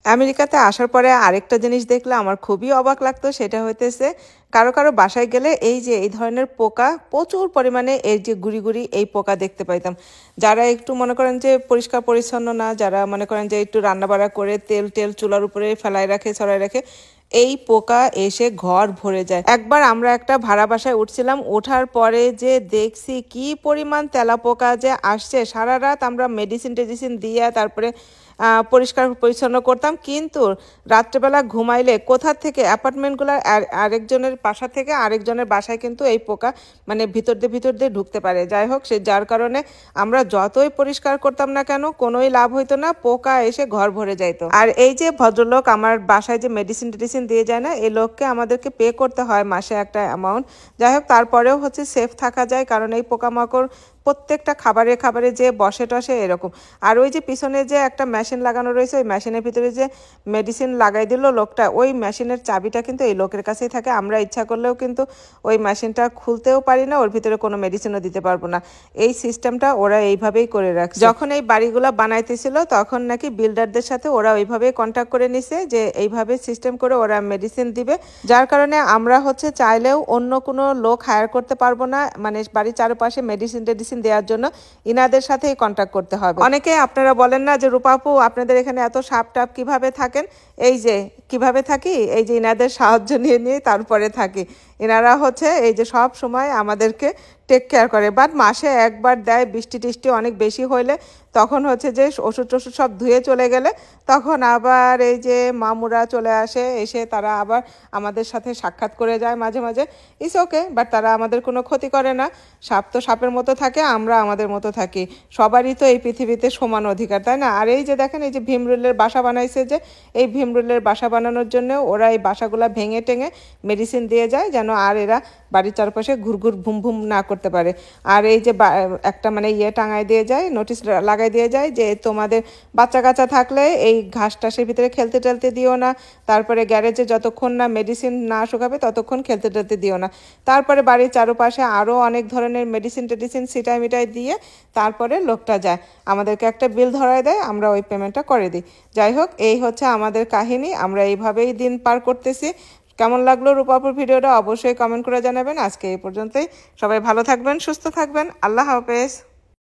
আমেরিকাতে আসার পরে আরেকটা জিনিস দেখলে আমার খুবই অবাক লাগতো, সেটা হইতেছে কারো কারো বাসায় গেলে এই যে এই ধরনের পোকা প্রচুর পরিমাণে, এই যে গুড়ি গুড়ি এই পোকা দেখতে পাইতাম। যারা একটু মনে করেন যে পরিষ্কার পরিচ্ছন্ন না, যারা মনে করেন যে একটু রান্নাবাড়া করে তেল টেল চুলার উপরে ফেলায় রাখে, ছড়াই রাখে, এই পোকা এসে ঘর ভরে যায়। একবার আমরা একটা ভাড়া বাসায় উঠছিলাম, ওঠার পরে যে দেখছি কি পরিমাণ তেলা পোকা যে আসছে। সারা রাত আমরা মেডিসিন টেডিসিন দিয়ে তারপরে পরিষ্কার পরিচ্ছন্ন করতাম, কিন্তু রাত্রেবেলা ঘুমাইলে কোথা থেকে অ্যাপার্টমেন্টগুলোর আরেকজনের বাসা থেকে আরেকজনের বাসায় কিন্তু এই পোকা মানে ভিতর দিয়ে ঢুকতে পারে। যাই হোক, যার কারণে আমরা যতই পরিষ্কার করতাম না কেন কোনোই লাভ হইতো না, পোকা এসে ঘর ভরে যাইতো। আর এই যে ভদ্রলোক আমার বাসায় যে মেডিসিন টেডিসিন দিয়ে যায় না, এই লোককে আমাদেরকে পে করতে হয় মাসে একটা অ্যামাউন্ট। যাই হোক, তারপরেও সেফ থাকা যায়, কারণ এই পোকামাকড় প্রত্যেকটা খাবারে যে বসে টসে এরকম। আর ওই যে পিছনে যে একটা মেশিন লাগানো রয়েছে, ওই মেশিনের ভিতরে যে মেডিসিন লাগাই দিল লোকটা, ওই মেশিনের চাবিটা কিন্তু এই লোকের কাছেই থাকে। আমরা ইচ্ছা করলেও কিন্তু ওই মেশিনটা খুলতেও পারি না, ওর ভিতরে কোনো মেডিসিনও দিতে পারবো না। এই সিস্টেমটা ওরা এইভাবেই করে রাখছে। যখন এই বাড়িগুলো বানাইতেছিল তখন নাকি বিল্ডারদের সাথে ওরা ওইভাবেই কন্ট্যাক্ট করে নিছে যে এইভাবে সিস্টেম করে ওরা মেডিসিন দিবে, যার কারণে আমরা চাইলেও অন্য কোনো লোক হায়ার করতে পারবো না, মানে বাড়ির চারপাশে মেডিসিন দেওয়ার জন্য ইনাদের সাথেই কন্ট্যাক্ট করতে হবে। অনেকে আপনারা বলেন না যে রূপা আপু আপনাদের এখানে এত সাপ টাপ কিভাবে থাকেন, এই যে কিভাবে থাকি, এই যে ইনাদের সাহায্য নিয়ে তারপরে থাকি। এনারা এই যে সব সময় আমাদেরকে টেক কেয়ার করে। বাট মাসে একবার দেয়, বৃষ্টি টিষ্টি অনেক বেশি হইলে তখন যে ওষুধ টষুধ সব ধুয়ে চলে গেলে তখন আবার এই যে মামুরা চলে আসে, এসে তারা আবার আমাদের সাথে সাক্ষাৎ করে যায় মাঝে মাঝে। ইটস ওকে, বাট তারা আমাদের কোনো ক্ষতি করে না। সাপ তো সাপের মতো থাকে, আমরা আমাদের মতো থাকি। সবারই তো এই পৃথিবীতে সমান অধিকার, তাই না? আর এই যে দেখেন, এই যে ভীমরুলের বাসা বানাইছে, যে এই ভীমরুলের বাসা বানানোর জন্য ওরা এই বাসাগুলা ভেঙে টেঙে মেডিসিন দিয়ে যায়, যেন আর এরা বাড়ির চারপাশে ঘুরঘুর ভুম ভুম না করতে পারে। আর এই যে একটা মানে টাঙায় দিয়ে যায়, নোটিশ লাগাই দিয়ে যায় যে তোমাদের বাচ্চা কাচ্চা থাকলে এই ঘাস টাসের ভিতরে খেলতে টেলতে দিও না, তারপরে গ্যারেজে যতক্ষণ না মেডিসিন না শুকাবে ততক্ষণ খেলতে টেলতে দিও না। তারপরে বাড়ির চারপাশে আরও অনেক ধরনের মেডিসিন টেডিসিন সিটাই মিটাই দিয়ে তারপরে লোকটা যায়, আমাদেরকে একটা বিল ধরায় দেয়, আমরা ওই পেমেন্টটা করে দিই। যাই হোক, এই আমাদের কাহিনী, আমরা এইভাবেই দিন পার করতেছি। কেমন লাগলো রূপাপুর ভিডিওটা অবশ্যই কমেন্ট করে জানাবেন। আজকে এই পর্যন্তই, সবাই ভালো থাকবেন, সুস্থ থাকবেন, আল্লাহ হাফেজ।